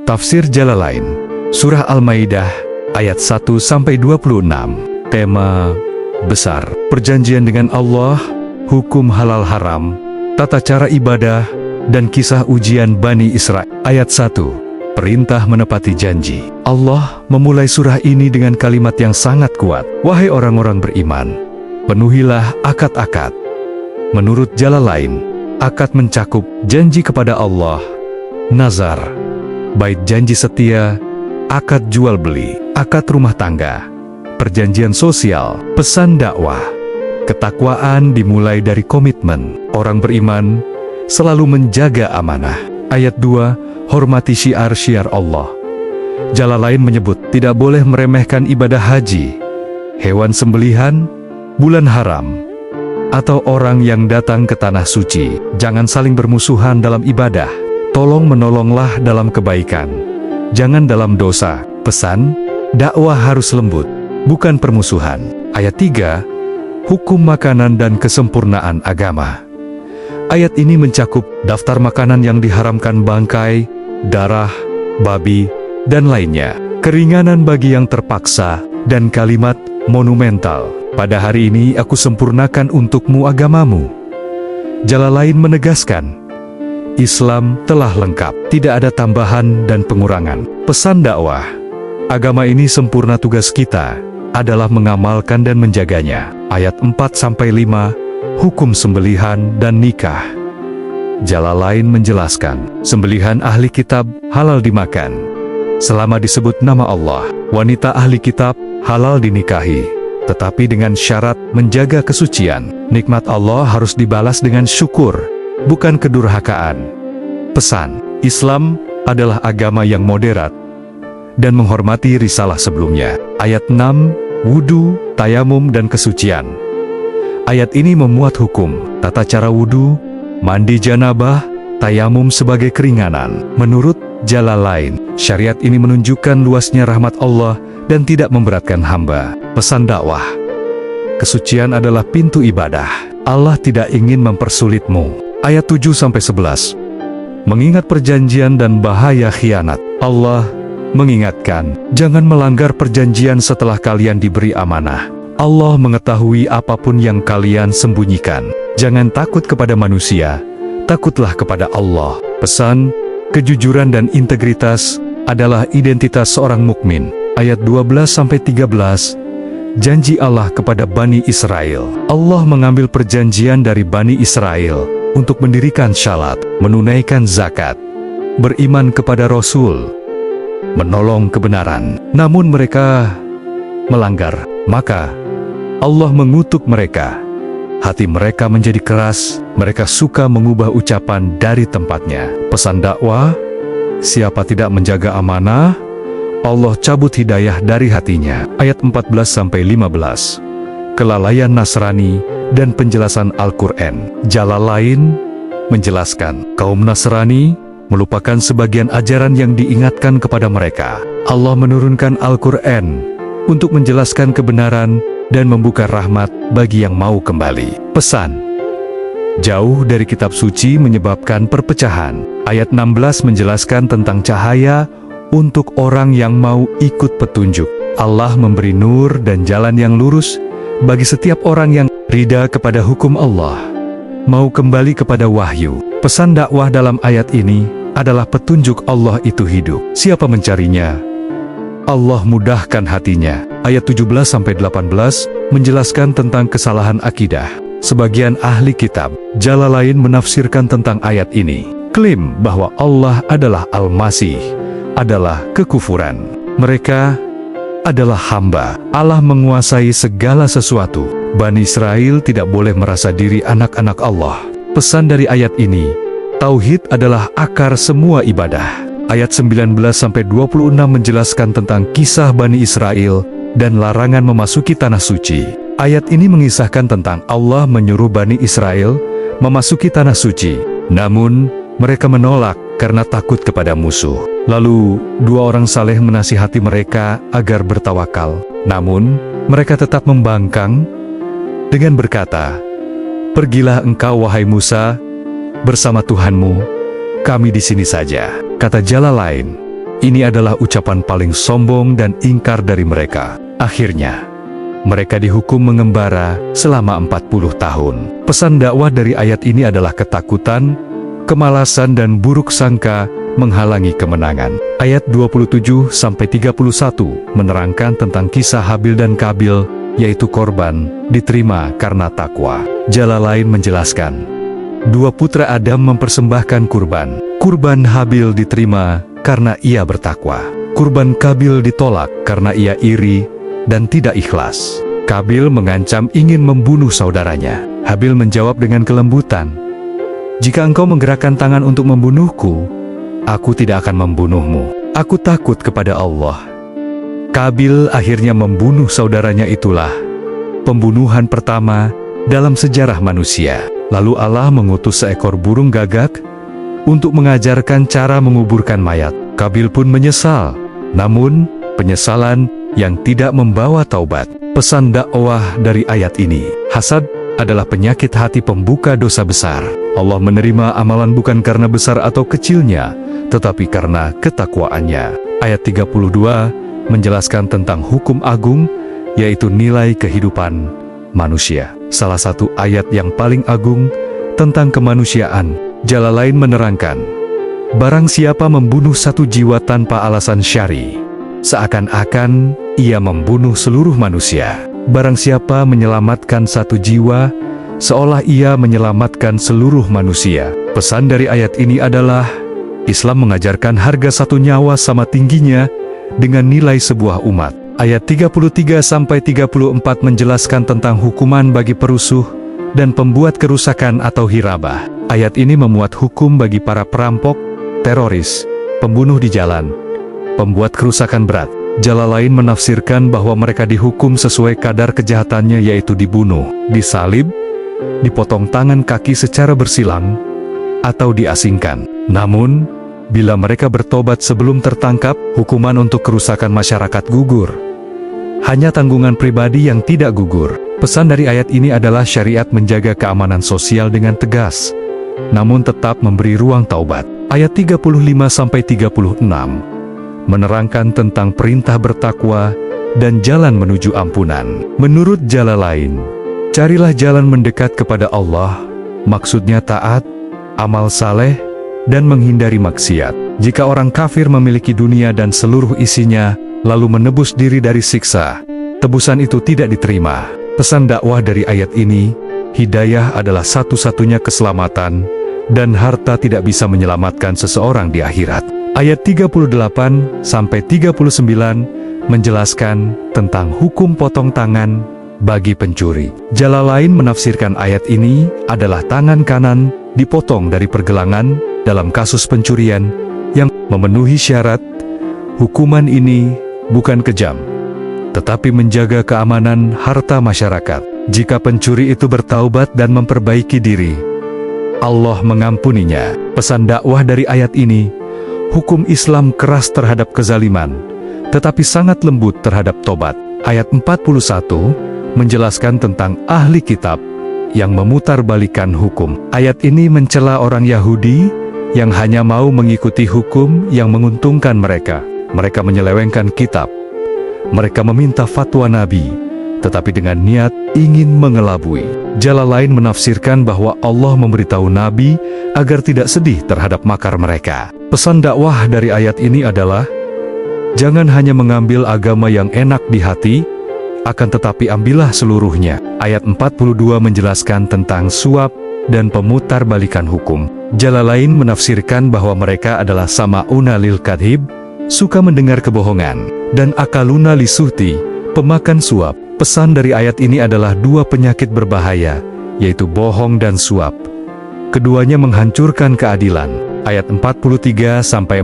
Tafsir Jalalain, Surah Al-Maidah, ayat 1-26. Tema besar, perjanjian dengan Allah, hukum halal haram, tata cara ibadah, dan kisah ujian Bani Israel. Ayat 1. Perintah menepati janji. Allah memulai surah ini dengan kalimat yang sangat kuat. Wahai orang-orang beriman, penuhilah akad-akad. Menurut Jalalain, akad mencakup janji kepada Allah, nazar, bait janji setia, akad jual beli, akad rumah tangga, perjanjian sosial, pesan dakwah. Ketakwaan dimulai dari komitmen. Orang beriman selalu menjaga amanah. Ayat 2, hormati syiar-syiar Allah. Jalalain menyebut tidak boleh meremehkan ibadah haji, hewan sembelihan, bulan haram, atau orang yang datang ke tanah suci. Jangan saling bermusuhan dalam ibadah. Tolong menolonglah dalam kebaikan, jangan dalam dosa. Pesan, dakwah harus lembut, bukan permusuhan. Ayat 3, hukum makanan dan kesempurnaan agama. Ayat ini mencakup daftar makanan yang diharamkan, bangkai, darah, babi, dan lainnya. Keringanan bagi yang terpaksa, dan kalimat monumental, pada hari ini aku sempurnakan untukmu agamamu. Jalalain menegaskan, Islam telah lengkap, tidak ada tambahan dan pengurangan. Pesan dakwah, agama ini sempurna, tugas kita adalah mengamalkan dan menjaganya. Ayat 4-5, hukum sembelihan dan nikah. Jalalain menjelaskan, sembelihan ahli kitab halal dimakan selama disebut nama Allah. Wanita ahli kitab halal dinikahi, tetapi dengan syarat menjaga kesucian. Nikmat Allah harus dibalas dengan syukur, bukan kedurhakaan. Pesan, Islam adalah agama yang moderat dan menghormati risalah sebelumnya. Ayat 6, wudu, tayamum, dan kesucian. Ayat ini memuat hukum, tata cara wudu, mandi janabah, tayamum sebagai keringanan. Menurut Jalalain, syariat ini menunjukkan luasnya rahmat Allah dan tidak memberatkan hamba. Pesan dakwah, kesucian adalah pintu ibadah. Allah tidak ingin mempersulitmu. Ayat 7-11, mengingat perjanjian dan bahaya khianat. Allah mengingatkan, jangan melanggar perjanjian setelah kalian diberi amanah. Allah mengetahui apapun yang kalian sembunyikan. Jangan takut kepada manusia, takutlah kepada Allah. Pesan, kejujuran dan integritas adalah identitas seorang mukmin. Ayat 12-13, janji Allah kepada Bani Israel. Allah mengambil perjanjian dari Bani Israel untuk mendirikan syalat, menunaikan zakat, beriman kepada Rasul, menolong kebenaran. Namun mereka melanggar, maka Allah mengutuk mereka. Hati mereka menjadi keras, mereka suka mengubah ucapan dari tempatnya. Pesan dakwah, siapa tidak menjaga amanah, Allah cabut hidayah dari hatinya. Ayat 14-15, kelalaian Nasrani dan penjelasan Al-Quran. Jalalain menjelaskan, kaum Nasrani melupakan sebagian ajaran yang diingatkan kepada mereka. Allah menurunkan Al-Quran untuk menjelaskan kebenaran dan membuka rahmat bagi yang mau kembali. Pesan, jauh dari kitab suci menyebabkan perpecahan. Ayat 16 menjelaskan tentang cahaya untuk orang yang mau ikut petunjuk. Allah memberi nur dan jalan yang lurus bagi setiap orang yang ridha kepada hukum Allah, mau kembali kepada wahyu. Pesan dakwah dalam ayat ini adalah petunjuk Allah itu hidup. Siapa mencarinya, Allah mudahkan hatinya. Ayat 17-18 menjelaskan tentang kesalahan akidah. Sebagian ahli kitab, Jalalain menafsirkan tentang ayat ini. Klaim bahwa Allah adalah Al-Masih adalah kekufuran. Mereka adalah hamba. Allah menguasai segala sesuatu. Bani Israel tidak boleh merasa diri anak-anak Allah. Pesan dari ayat ini, tauhid adalah akar semua ibadah. Ayat 19-26 menjelaskan tentang kisah Bani Israel dan larangan memasuki tanah suci. Ayat ini mengisahkan tentang Allah menyuruh Bani Israel memasuki tanah suci. Namun, mereka menolak karena takut kepada musuh. Lalu, dua orang saleh menasihati mereka agar bertawakal. Namun, mereka tetap membangkang dengan berkata, pergilah engkau wahai Musa, bersama Tuhanmu, kami di sini saja. Kata Jalalain, Ini adalah ucapan paling sombong dan ingkar dari mereka. Akhirnya, mereka dihukum mengembara selama 40 tahun. Pesan dakwah dari ayat ini adalah ketakutan, kemalasan dan buruk sangka menghalangi kemenangan. Ayat 27-31 menerangkan tentang kisah Habil dan Kabil, yaitu korban diterima karena takwa. Jalalain menjelaskan, dua putra Adam mempersembahkan kurban. Kurban Habil diterima karena ia bertakwa. Kurban Kabil ditolak karena ia iri dan tidak ikhlas. Kabil mengancam ingin membunuh saudaranya. Habil menjawab dengan kelembutan, "Jika engkau menggerakkan tangan untuk membunuhku, aku tidak akan membunuhmu. Aku takut kepada Allah." Kabil akhirnya membunuh saudaranya. Itulah pembunuhan pertama dalam sejarah manusia. Lalu Allah mengutus seekor burung gagak untuk mengajarkan cara menguburkan mayat. Kabil pun menyesal, namun penyesalan yang tidak membawa taubat. Pesan dakwah dari ayat ini, hasad adalah penyakit hati pembuka dosa besar. Allah menerima amalan bukan karena besar atau kecilnya, tetapi karena ketakwaannya. Ayat 32 menjelaskan tentang hukum agung, yaitu nilai kehidupan manusia. Salah satu ayat yang paling agung tentang kemanusiaan. Jalalain menerangkan, barang siapa membunuh satu jiwa tanpa alasan syar'i, seakan-akan ia membunuh seluruh manusia. Barang siapa menyelamatkan satu jiwa, seolah ia menyelamatkan seluruh manusia. Pesan dari ayat ini adalah, Islam mengajarkan harga satu nyawa sama tingginya dengan nilai sebuah umat. Ayat 33-34 menjelaskan tentang hukuman bagi perusuh dan pembuat kerusakan atau hirabah. Ayat ini memuat hukum bagi para perampok, teroris, pembunuh di jalan, pembuat kerusakan berat. Jalalain menafsirkan bahwa mereka dihukum sesuai kadar kejahatannya, yaitu dibunuh, disalib, dipotong tangan kaki secara bersilang, atau diasingkan. Namun, bila mereka bertobat sebelum tertangkap, hukuman untuk kerusakan masyarakat gugur. Hanya tanggungan pribadi yang tidak gugur. Pesan dari ayat ini adalah syariat menjaga keamanan sosial dengan tegas, namun tetap memberi ruang taubat. Ayat 35-36 menerangkan tentang perintah bertakwa dan jalan menuju ampunan. Menurut Jalalain, carilah jalan mendekat kepada Allah, maksudnya taat, amal saleh, dan menghindari maksiat. Jika orang kafir memiliki dunia dan seluruh isinya, lalu menebus diri dari siksa, tebusan itu tidak diterima. Pesan dakwah dari ayat ini, hidayah adalah satu-satunya keselamatan, dan harta tidak bisa menyelamatkan seseorang di akhirat. Ayat 38-39 menjelaskan tentang hukum potong tangan bagi pencuri. Jalalain menafsirkan ayat ini adalah tangan kanan dipotong dari pergelangan dalam kasus pencurian yang memenuhi syarat. Hukuman ini bukan kejam, tetapi menjaga keamanan harta masyarakat. Jika pencuri itu bertaubat dan memperbaiki diri, Allah mengampuninya. Pesan dakwah dari ayat ini, hukum Islam keras terhadap kezaliman, tetapi sangat lembut terhadap tobat. Ayat 41 menjelaskan tentang ahli kitab yang memutarbalikkan hukum. Ayat ini mencela orang Yahudi yang hanya mau mengikuti hukum yang menguntungkan mereka. Mereka menyelewengkan kitab. Mereka meminta fatwa Nabi, tetapi dengan niat ingin mengelabui. Jalalain menafsirkan bahwa Allah memberitahu Nabi agar tidak sedih terhadap makar mereka. Pesan dakwah dari ayat ini adalah, jangan hanya mengambil agama yang enak di hati, akan tetapi ambillah seluruhnya. Ayat 42 menjelaskan tentang suap dan pemutarbalikan hukum. Jalalain menafsirkan bahwa mereka adalah sama'una lil kadhib, suka mendengar kebohongan, dan akaluna lisuhti, pemakan suap. Pesan dari ayat ini adalah dua penyakit berbahaya, yaitu bohong dan suap. Keduanya menghancurkan keadilan. Ayat 43-47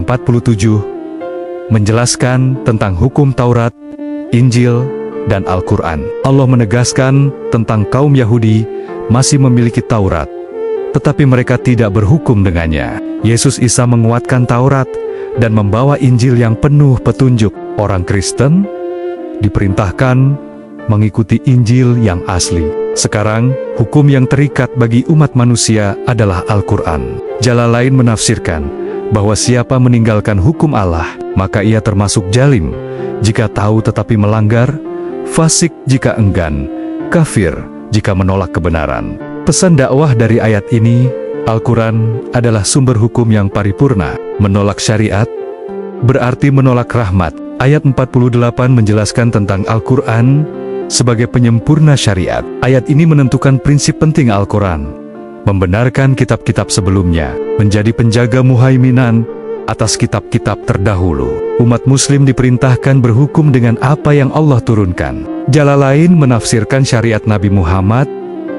menjelaskan tentang hukum Taurat, Injil, dan Al-Quran. Allah menegaskan tentang kaum Yahudi masih memiliki Taurat, tetapi mereka tidak berhukum dengannya. Yesus Isa menguatkan Taurat dan membawa Injil yang penuh petunjuk. Orang Kristen diperintahkan mengikuti Injil yang asli. Sekarang, hukum yang terikat bagi umat manusia adalah Al-Quran. Jalalain menafsirkan, bahwa siapa meninggalkan hukum Allah, maka ia termasuk jalim jika tahu tetapi melanggar, fasik jika enggan, kafir jika menolak kebenaran. Pesan dakwah dari ayat ini, Al-Quran adalah sumber hukum yang paripurna. Menolak syariat berarti menolak rahmat. Ayat 48 menjelaskan tentang Al-Quran sebagai penyempurna syariat. Ayat ini menentukan prinsip penting Al-Quran, membenarkan kitab-kitab sebelumnya, menjadi penjaga muhaiminan atas kitab-kitab terdahulu. Umat muslim diperintahkan berhukum dengan apa yang Allah turunkan. Jalalain menafsirkan syariat Nabi Muhammad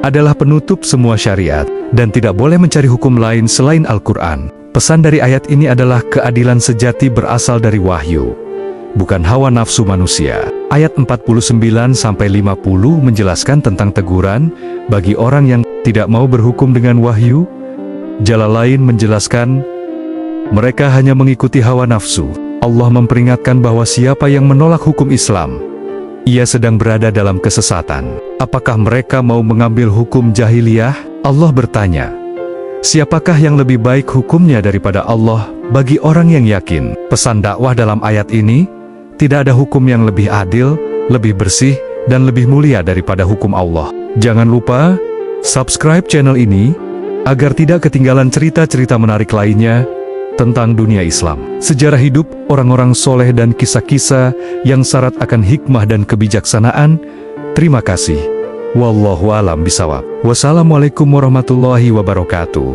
adalah penutup semua syariat dan tidak boleh mencari hukum lain selain Al-Quran. Pesan dari ayat ini adalah keadilan sejati berasal dari wahyu, bukan hawa nafsu manusia. Ayat 49-50 menjelaskan tentang teguran bagi orang yang tidak mau berhukum dengan wahyu. Jalalain menjelaskan, mereka hanya mengikuti hawa nafsu. Allah memperingatkan bahwa siapa yang menolak hukum Islam, ia sedang berada dalam kesesatan. Apakah mereka mau mengambil hukum jahiliyah? Allah bertanya, siapakah yang lebih baik hukumnya daripada Allah bagi orang yang yakin? Pesan dakwah dalam ayat ini, tidak ada hukum yang lebih adil, lebih bersih, dan lebih mulia daripada hukum Allah. Jangan lupa subscribe channel ini agar tidak ketinggalan cerita-cerita menarik lainnya tentang dunia Islam, sejarah hidup orang-orang soleh dan kisah-kisah yang syarat akan hikmah dan kebijaksanaan. Terima kasih. Wallahu a'lam bishawab. Wassalamualaikum warahmatullahi wabarakatuh.